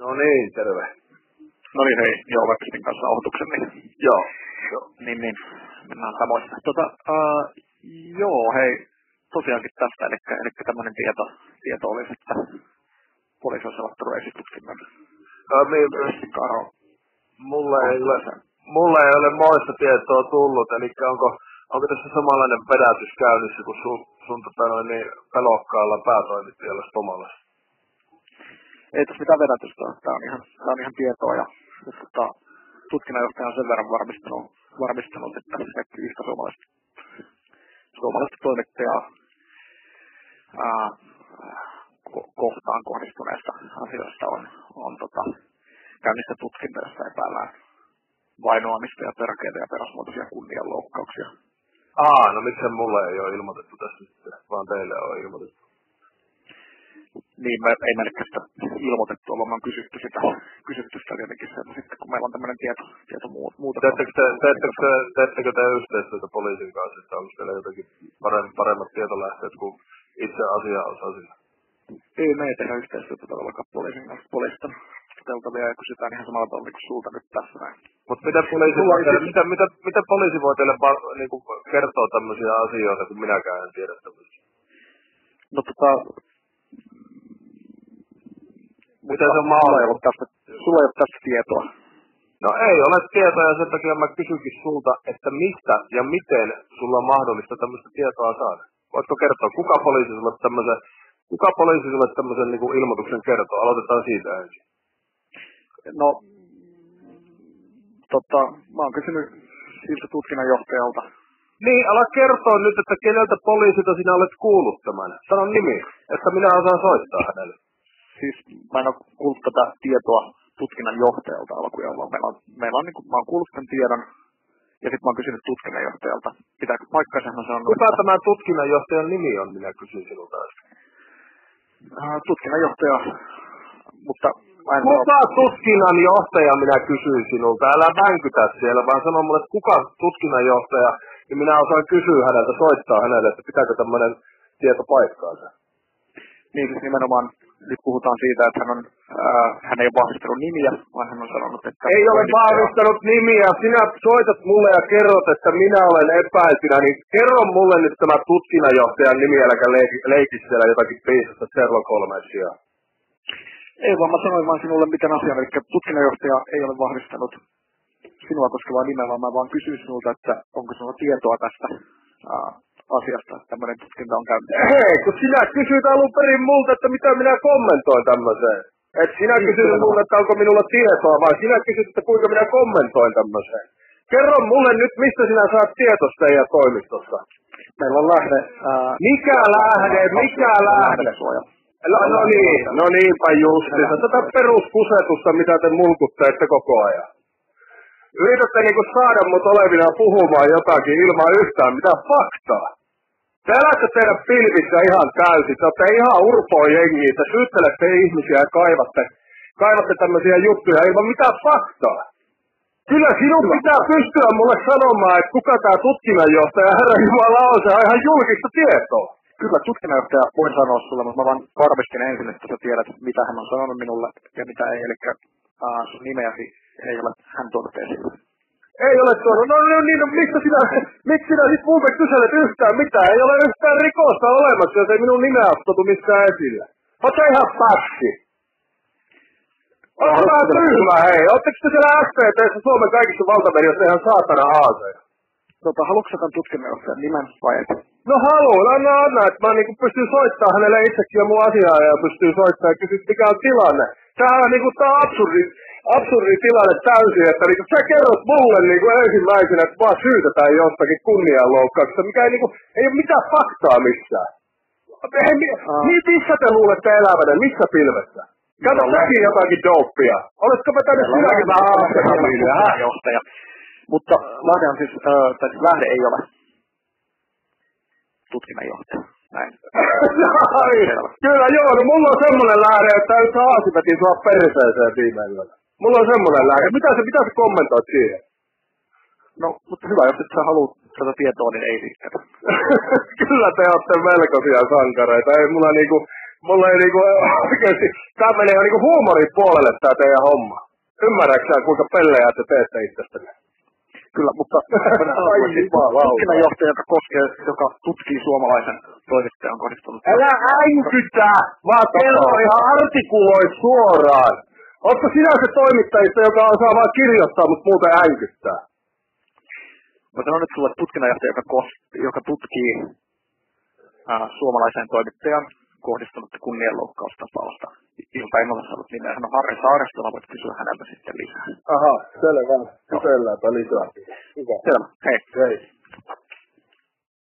No niin, terve. No niin, hei, joo, mä pistin kanssa nauhoituksen, niin Joo. niin, mennään samoissa. Joo, hei, tosiaankin tästä, eli tämmöinen tieto olisi, että poliisi olisi aloittanut esitutkinnan. Mulle ei ole moista tietoa tullut, eli onko tässä samanlainen vedätys käynnissä kuin sun pelokkaalla päätoimittajalla Stomalassa? Ei tässä mitään vedätystä ole, tää on ihan tietoa ja tutkinnanjohtaja on sen verran varmistanut että yhtä suomalaista toimittajaa kohtaan kohdistuneista asioista on käynnissä tutkinta, jossa epäillään vainoamista ja törkeitä ja perusmuotoisia kunnianloukkauksia. No miksei mulle ei ole ilmoitettu tässä sitten, vaan teille on ilmoitettu? Niin, ei meillekään sitä ilmoitettu, vaan me on kysytty sitä tietenkin sieltä sitten, kun meillä on tämmöinen tieto muuta. Teettekö te yhteistyötä poliisin kanssa, että onko teillä jotenkin paremmat tietolähteet kuin itse asianosasilla? Ei, me ei tehdä yhteistyötä todellakaan poliisin kanssa. Poliisista teltavia ja kysytään ihan samalla tavalla kuin sulta nyt tässä näin. Mutta mitä poliisi voi teille niinku kertoa tämmöisiä asioita, kun minäkään en tiedä tämmöisiä? No miten se on mahdollista? Sulla ei ole tästä tietoa. No ei ole tietoa ja sen takia mä kysynkin sulta, että mistä ja miten sulla on mahdollista tämmöistä tietoa saada? Voitko kertoa, kuka poliisi sulle tämmöisen niinku ilmoituksen kertoo? Aloitetaan siitä ensin. No, mä oon kysynyt siltä tutkinnanjohtajalta. Niin, ala kertoa nyt, että keneltä poliisilta sinä olet kuullut tämän. Sano nimi, että minä osaan soittaa hänelle. Siis mä en ole kuullut tätä tietoa tutkinnanjohtajalta alkujaan, vaan mä oon kuullut tämän tiedon ja sitten mä oon kysynyt tutkinnanjohtajalta. Pitääkö paikkansa mä sanonut? Kuka tämä tutkinnanjohtajan nimi on, minä kysyin sinulta äsken. Tutkinnanjohtaja, mutta kuka tutkinnanjohtaja minä kysyin sinulta? Älä vänkytä siellä, vaan sano mulle, että kuka tutkinnanjohtaja, niin minä osaan kysyä häneltä, soittaa hänelle, että pitääkö tämmöinen tieto paikkaansa. Niin, siis nimenomaan nyt puhutaan siitä, että hän ei ole vahvistanut nimiä, vaan hän on sanonut, että... Ei ole vahvistanut nimiä. Sinä soitat mulle ja kerrot, että minä olen epäiltynä, niin kerro mulle nyt tämä tutkinnanjohtajan nimi, äläkä leiki siellä jotakin piisasta Sherlock Holmesia. Ei vaan, mä sanoin vaan sinulle miten asian, eli tutkinnanjohtaja ei ole vahvistanut sinua koskevaa nimeä, vaan mä vaan kysyin sinulta, että onko sinulla tietoa tästä asiasta, että tämmöinen tutkinta on käynnissä. Hei, kun sinä kysyit alun perin multa, että mitä minä kommentoin tämmöiseen. Et sinä kysyit multa, että onko minulla tietoa, vai sinä kysyit, että kuinka minä kommentoin tämmöiseen. Kerro mulle nyt, mistä sinä saat tietosta teidän toimistossa. Meillä on lähde. Mikä lähde? No niinpä justiinsa. Tätä peruskusetusta, mitä te mulkutteette koko ajan. Yritätte niinku saada mut olevina puhumaan jotakin ilman yhtään mitään faktaa. Te elätte teidän pilvissä ihan täysin. Te olette ihan urpoa jengiä. Te syyttelette ihmisiä ja kaivatte tämmöisiä juttuja ilman mitään faktaa. Kyllä sinun pitää pystyä mulle sanomaan, että kuka tää tutkinnanjohtaja herra Jumala on. Se on ihan julkista tietoa. Kyllä tutkinnanjohtaja voi sanoa sulle, mutta mä vaan varmistin ensin, että sä tiedät, mitä hän on sanonut minulle ja mitä ei. Eli sun nimeäsi ei ole hän tuonut esille. Ei ole tuonut. No niin, miksi sinä sit muuta kyselet yhtään mitään? Ei ole yhtään rikosta olemassa, jos ei minun nimeä otettu missään esille. Oot sä ihan pätsi? Oot vähän tyhmä, hei. Ootteko te siellä SPT:ssä Suomen kaikissa valtamediassa ihan saatana aaseja? Haluatko sä tämän tutkinnanjohtajan nimen vai et? No haluan, anna, että mä niinku pystyn soittamaan hänelle itsekin ja mun asiaa ja pystyy soittamaan ja kysyt mikä on tilanne. Tää on niinku tää absurdi tilanne täysin, että niinku sä kerrot mulle niinku ensimmäisenä, että vaan syytetään jostakin kunnianloukkauksesta, mikä ei ole mitään faktaa missään. Missä te luulette elävänne? Missä pilvessä? Kato säkin jotakin dopea. Oletko mä tänne sinäkin vähän johtaja. Mutta lähde on siis, lähde ei ole tutkinnanjohtaja. Näin. Kyllä joo, no mulla on semmonen lähde, että yksi aasi veti sua perseeseen viime yönä. Mulla on semmonen lähde. Mitä sä kommentoit siihen? No, mutta hyvä, jos et sä haluat tätä tietoa, niin ei sitten. Kyllä te ootte melkoisia sankareita. Ei mulla mulla ei niinku oikeesti, tää menee niinku huumorin puolelle tää teidän homma. Ymmärräksä, kuinka pellejä te teette itsestänne? Kyllä, mutta tutkinnanjohtaja, joka tutkii suomalaisen toimittajan kohdistunut. Älä äänkytä, vaan kerro ihan artikuloit suoraan. Ootko sinä se toimittajista, joka osaa vaan kirjoittaa, mutta muuten äänkyttää? Mä sanon nyt sulle tutkinnanjohtaja, joka tutkii suomalaisen toimittajan kohdistunutta kunnianloukkaustapausta. Ilta en ole saanut nimeä. Hän on Harri Saaristola, voit kysyä häneltä sitten lisää. Aha, selvä. Kyselläänpä lisää. Hyvä. Selvä, hei. Hei.